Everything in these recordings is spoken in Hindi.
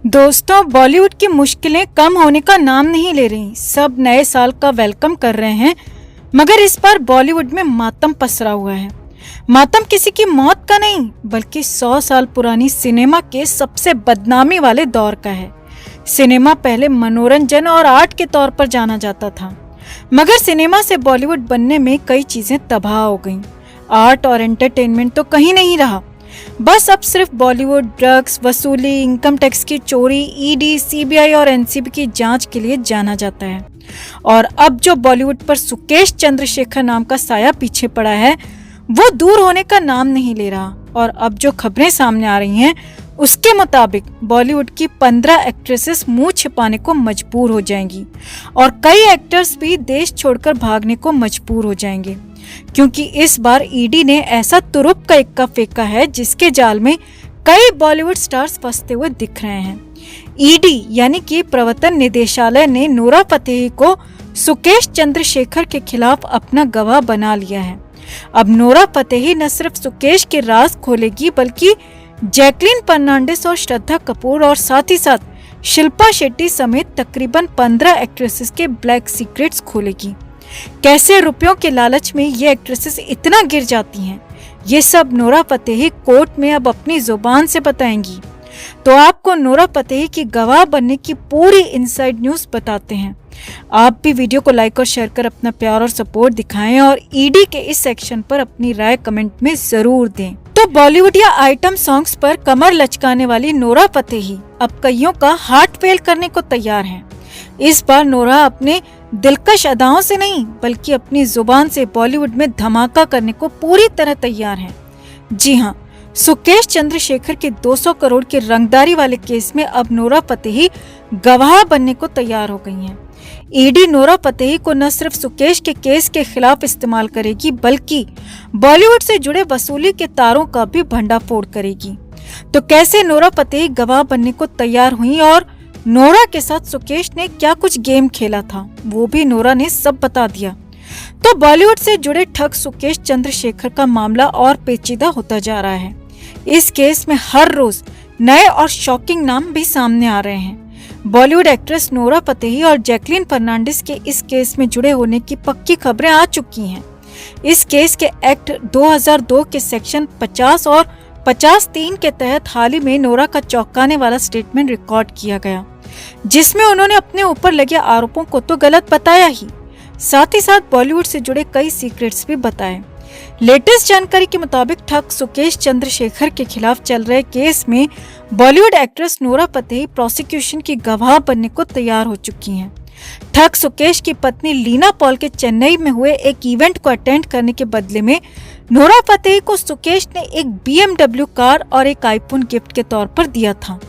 दोस्तों, बॉलीवुड की मुश्किलें कम होने का नाम नहीं ले रही। सब नए साल का वेलकम कर रहे हैं, मगर इस बार बॉलीवुड में मातम पसरा हुआ है। मातम किसी की मौत का नहीं, बल्कि 100 साल पुरानी सिनेमा के सबसे बदनामी वाले दौर का है। सिनेमा पहले मनोरंजन और आर्ट के तौर पर जाना जाता था, मगर सिनेमा से बॉलीवुड बनने में कई चीजें तबाह हो गईं। आर्ट और एंटरटेनमेंट तो कहीं नहीं रहा। बस अब सिर्फ बॉलीवुड ड्रग्स वसूली, इनकम टैक्स की चोरी, ईडी, सीबीआई और एनसीबी की जांच के लिए जाना जाता है। और अब जो बॉलीवुड पर सुकेश चंद्रशेखर नाम का साया पीछे पड़ा है, वो दूर होने का नाम नहीं ले रहा। और अब जो खबरें सामने आ रही हैं, उसके मुताबिक बॉलीवुड की 15 एक्ट्रेसेस मुंह छिपाने को मजबूर हो जाएंगी और कई एक्टर्स भी देश छोड़कर भागने को मजबूर हो जाएंगे, क्योंकि इस बार ईडी ने ऐसा तुरुप का इक्का फेंका है जिसके जाल में कई बॉलीवुड स्टार्स फंसते हुए दिख रहे हैं। ईडी यानी कि प्रवर्तन निदेशालय ने नोरा फतेही को सुकेश चंद्रशेखर के खिलाफ अपना गवाह बना लिया है। अब नोरा फतेही न सिर्फ सुकेश के राज खोलेगी, बल्कि जैकलीन फर्नांडिस और श्रद्धा कपूर और साथ ही साथ शिल्पा शेट्टी समेत तकरीबन 15 एक्ट्रेसेस के ब्लैक सीक्रेट्स खोलेगी। कैसे रुपयों के लालच में ये एक्ट्रेसेस इतना गिर जाती हैं, ये सब नोरा फतेही कोर्ट में अब अपनी जुबान से बताएंगी। तो आपको नोरा फतेही की गवाह बनने की पूरी इनसाइड न्यूज बताते हैं। आप भी वीडियो को लाइक और शेयर कर अपना प्यार और सपोर्ट दिखाएं और ईडी के इस सेक्शन पर अपनी राय कमेंट में जरूर दें। तो बॉलीवुड या आइटम सॉन्ग्स पर कमर लचकाने वाली नोरा फतेही अब कईयों का हार्ट फेल करने को तैयार हैं। इस बार नोरा अपने दिलकश अदाओं से नहीं, बल्कि अपनी जुबान से बॉलीवुड में धमाका करने को पूरी तरह तैयार हैं। जी हाँ, सुकेश चंद्रशेखर के 200 करोड़ के रंगदारी वाले केस में अब नोरा फतेही गवाह बनने को तैयार हो गई हैं। ईडी नोरा फतेही को न सिर्फ सुकेश के केस के खिलाफ इस्तेमाल करेगी, बल्कि बॉलीवुड से जुड़े वसूली के तारों का भी भंडाफोड़ करेगी। तो कैसे नोरा फतेही गवाह बनने को तैयार हुई और नोरा के साथ सुकेश ने क्या कुछ गेम खेला था, वो भी नोरा ने सब बता दिया। तो बॉलीवुड से जुड़े ठग सुकेश चंद्रशेखर का मामला और पेचीदा होता जा रहा है। इस केस में हर रोज नए और शॉकिंग नाम भी सामने आ रहे हैं। बॉलीवुड एक्ट्रेस नोरा फतेही और जैकलीन फर्नांडिस के इस केस में जुड़े होने की पक्की खबरें आ चुकी हैं। इस केस के एक्ट 2002 के सेक्शन 50 और 50(3) के तहत हाल ही में नोरा का चौंकाने वाला स्टेटमेंट रिकॉर्ड किया गया, जिसमें उन्होंने अपने ऊपर लगे आरोपों को तो गलत बताया ही, साथ ही साथ बॉलीवुड से जुड़े कई सीक्रेट्स भी बताए। लेटेस्ट जानकारी के मुताबिक ठग सुकेश चंद्रशेखर के खिलाफ चल रहे केस में Bollywood actress Nora Fatehi prosecution की गवाह बनने को तैयार हो चुकी हैं। ठग सुकेश की पत्नी लीना पॉल के चेन्नई में हुए एक इवेंट को अटेंड करने के बदले में नोरा फतेही को सुकेश ने एक BMW कार और एक आईफोन गिफ्ट के तौर पर दिया था।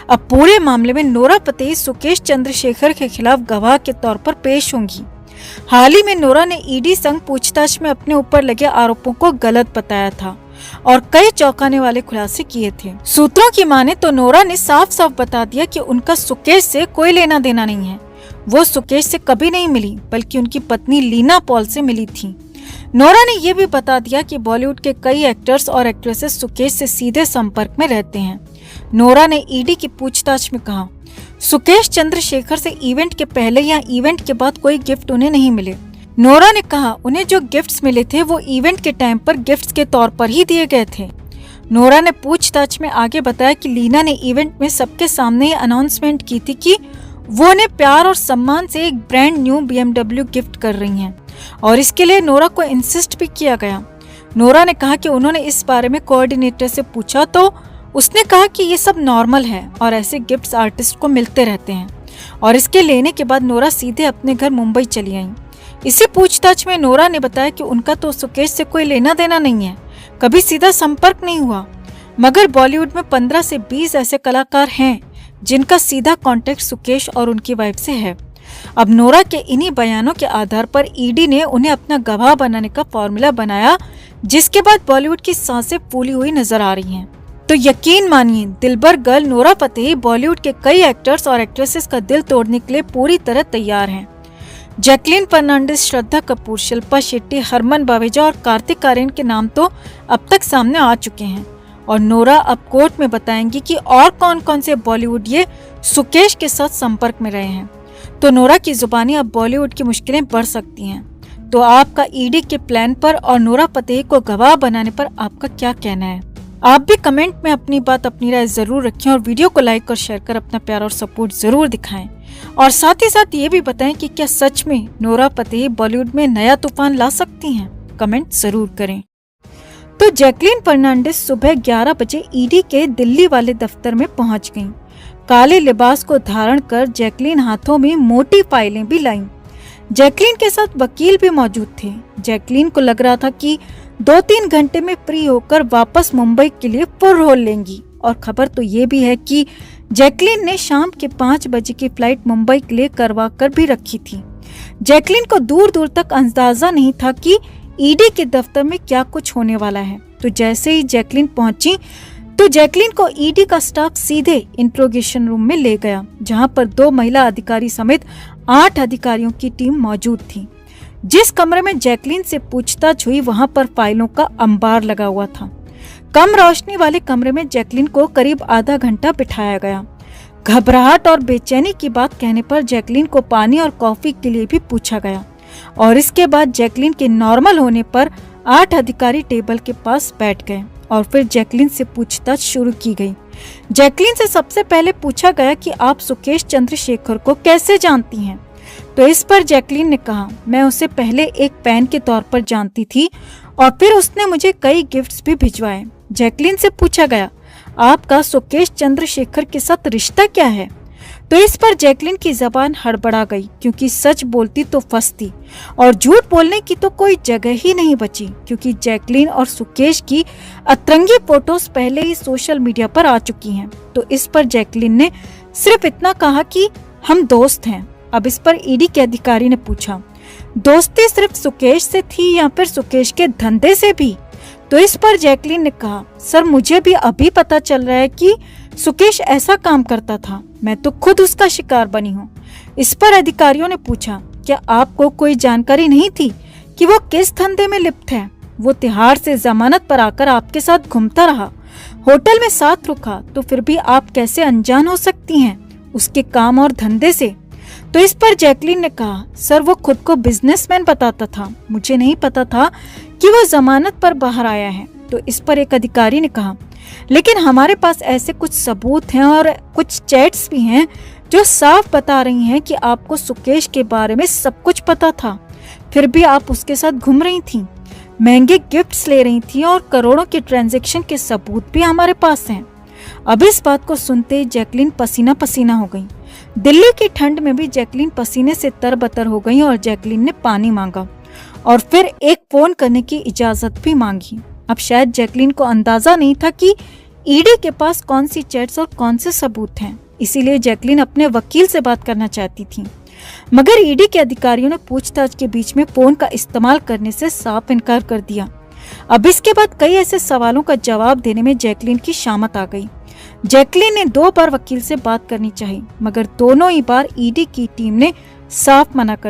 अब पूरे मामले में नोरा फतेही सुकेश चंद्रशेखर के खिलाफ गवाह के तौर पर पेश होंगी। हाल ही में नोरा ने ईडी संग पूछताछ में अपने ऊपर लगे आरोपों को गलत बताया था और कई चौंकाने वाले खुलासे किए थे। सूत्रों की माने तो नोरा ने साफ साफ बता दिया कि उनका सुकेश से कोई लेना देना नहीं है। वो सुकेश से कभी नहीं मिली, बल्कि उनकी पत्नी लीना पॉल से मिली थी। नोरा ने यह भी बता दिया कि बॉलीवुड के कई एक्टर्स और एक्ट्रेसेस सुकेश से सीधे संपर्क में रहते हैं। नोरा ने ईडी की पूछताछ में कहा, सुकेश चंद्रशेखर से इवेंट के पहले या इवेंट के बाद कोई गिफ्ट उन्हें नहीं मिले। नोरा ने कहा, उन्हें जो गिफ्ट्स मिले थे वो इवेंट के टाइम पर गिफ्ट्स के तौर पर ही दिए गए थे। नोरा ने पूछताछ में आगे बताया कि लीना ने इवेंट में सबके सामने ही अनाउंसमेंट की थी कि वो उन्हें प्यार और सम्मान से एक ब्रांड न्यू BMW गिफ्ट कर रही हैं और इसके लिए नोरा को इंसिस्ट भी किया गया। नोरा ने कहा कि उन्होंने इस बारे में कोऑर्डिनेटर से पूछा तो उसने कहा कि ये सब नॉर्मल है और ऐसे गिफ्ट्स आर्टिस्ट को मिलते रहते हैं, और इसके लेने के बाद नोरा सीधे अपने घर मुंबई चली आई। इसी पूछताछ में नोरा ने बताया कि उनका तो सुकेश से कोई लेना देना नहीं है, कभी सीधा संपर्क नहीं हुआ, मगर बॉलीवुड में 15 से 20 ऐसे कलाकार हैं जिनका सीधा कांटेक्ट सुकेश और उनकी वाइफ से है। अब नोरा के इन्हीं बयानों के आधार पर ईडी ने उन्हें अपना गवाह बनाने का फॉर्मूला बनाया, जिसके बाद बॉलीवुड की सांसें फूली हुई नजर आ रही हैं। तो यकीन मानिए, दिलबर गर्ल नोरा फतेही बॉलीवुड के कई एक्टर्स और एक्ट्रेसेस का दिल तोड़ने के लिए पूरी तरह तैयार हैं। जैकलीन फर्नांडिस, श्रद्धा कपूर, शिल्पा शेट्टी, हरमन बावेजा और कार्तिक आर्यन के नाम तो अब तक सामने आ चुके हैं और नोरा अब कोर्ट में बताएंगी कि और कौन कौन से बॉलीवुड ये सुकेश के साथ संपर्क में रहे हैं। तो नोरा की जुबानी अब बॉलीवुड की मुश्किलें बढ़ सकती हैं। तो आपका ईडी के प्लान पर और नोरा फतेही को गवाह बनाने पर आपका क्या कहना है? आप भी कमेंट में अपनी बात, अपनी राय जरूर रखें और वीडियो को लाइक और शेयर कर अपना प्यार और सपोर्ट जरूर दिखाएं। और साथ ही साथ ये भी बताएं कि क्या सच में नोरा फतेही बॉलीवुड में नया तूफान ला सकती हैं? कमेंट जरूर करें। तो जैकलीन फर्नांडिस सुबह 11 बजे ईडी के दिल्ली वाले दफ्तर में पहुंच गईं। काले लिबास को धारण कर जैकलीन हाथों में मोटी फाइलें भी लाईं। जैकलीन के साथ वकील भी मौजूद थे। जैकलीन को लग रहा था कि 2-3 घंटे में फ्री होकर वापस मुंबई के लिए फुर्र लेंगी। और खबर तो ये भी है कि जैकलीन ने शाम के 5 बजे की फ्लाइट मुंबई के लिए करवा कर भी रखी थी। जैकलीन को दूर दूर तक अंदाजा नहीं था कि ईडी के दफ्तर में क्या कुछ होने वाला है। तो जैसे ही जैकलीन पहुंची तो जैकलीन को ईडी का स्टाफ सीधे इंट्रोगेशन रूम में ले गया, जहां पर 2 महिला अधिकारी समेत 8 अधिकारियों की टीम मौजूद थी। जिस कमरे में जैकलीन से पूछताछ हुई वहां पर फाइलों का अंबार लगा हुआ था। कम रोशनी वाले कमरे में जैकलीन को करीब आधा घंटा बिठाया गया। घबराहट और बेचैनी की बात कहने पर जैकलीन को पानी और कॉफी के लिए भी पूछा गया और इसके बाद जैकलीन के नॉर्मल होने पर 8 अधिकारी टेबल के पास बैठ गए और फिर जैकलीन से पूछताछ शुरू की गई। जैकलीन से सबसे पहले पूछा गया कि आप सुकेश चंद्रशेखर को कैसे जानती हैं? तो इस पर जैकलीन ने कहा, मैं उसे पहले एक फैन के तौर पर जानती थी और फिर उसने मुझे कई गिफ्ट्स भी भिजवाए। जैकलीन से पूछा गया, आपका सुकेश चंद्रशेखर के साथ रिश्ता क्या है? तो इस पर जैकलीन की जबान हड़बड़ा गई, क्योंकि सच बोलती तो फंसती और झूठ बोलने की तो कोई जगह ही नहीं बची, क्योंकि जैकलीन और सुकेश की अतरंगी फोटोज पहले ही सोशल मीडिया पर आ चुकी हैं। तो इस पर जैकलीन ने सिर्फ इतना कहा कि हम दोस्त हैं। अब इस पर ईडी के अधिकारी ने पूछा, दोस्ती सिर्फ सुकेश से थी या फिर सुकेश के धंधे से भी? तो इस पर जैकलीन ने कहा, सर मुझे भी अभी पता चल रहा है कि सुकेश ऐसा काम करता था, मैं तो खुद उसका शिकार बनी हूँ। इस पर अधिकारियों ने पूछा, क्या आपको कोई जानकारी नहीं थी कि वो किस धंधे में लिप्त है? वो तिहाड़ से जमानत पर आकर आपके साथ घूमता रहा, होटल में साथ रुका, तो फिर भी आप कैसे अनजान हो सकती हैं उसके काम और धंधे से? तो इस पर जैकलीन ने कहा, सर वो खुद को बिजनेसमैन बताता था, मुझे नहीं पता था कि वो जमानत पर बाहर आया है। तो इस पर एक अधिकारी ने कहा, लेकिन हमारे पास ऐसे कुछ सबूत हैं और कुछ चैट्स भी हैं जो साफ बता रही हैं कि आपको सुकेश के बारे में सब कुछ पता था, फिर भी आप उसके साथ घूम रही थीं, महंगे गिफ्ट्स ले रही थीं और करोड़ों के ट्रांजैक्शन के सबूत भी हमारे पास हैं। अब इस बात को सुनते ही जैकलीन पसीना पसीना हो गई। दिल्ली की ठंड में भी जैकलीन पसीने से तरबतर हो गई और जैकलीन ने पानी मांगा और फिर एक फोन करने की इजाजत भी मांगी। अब शायद जैकलीन को अंदाजा नहीं था कि ईडी के पास कौन सी चैट्स और कौन से सबूत हैं, इसीलिए जैकलीन अपने वकील से बात करना चाहती थी। मगर ईडी के अधिकारियों ने पूछताछ के बीच में फोन का इस्तेमाल करने से साफ इनकार कर दिया। अब इसके बाद कई ऐसे सवालों का जवाब देने में जैकलीन की शामत आ गई। जैकलीन ने 2 बार वकील से बात करनी चाहिए, मगर दोनों ही बार ईडी की टीम ने साफ मना कर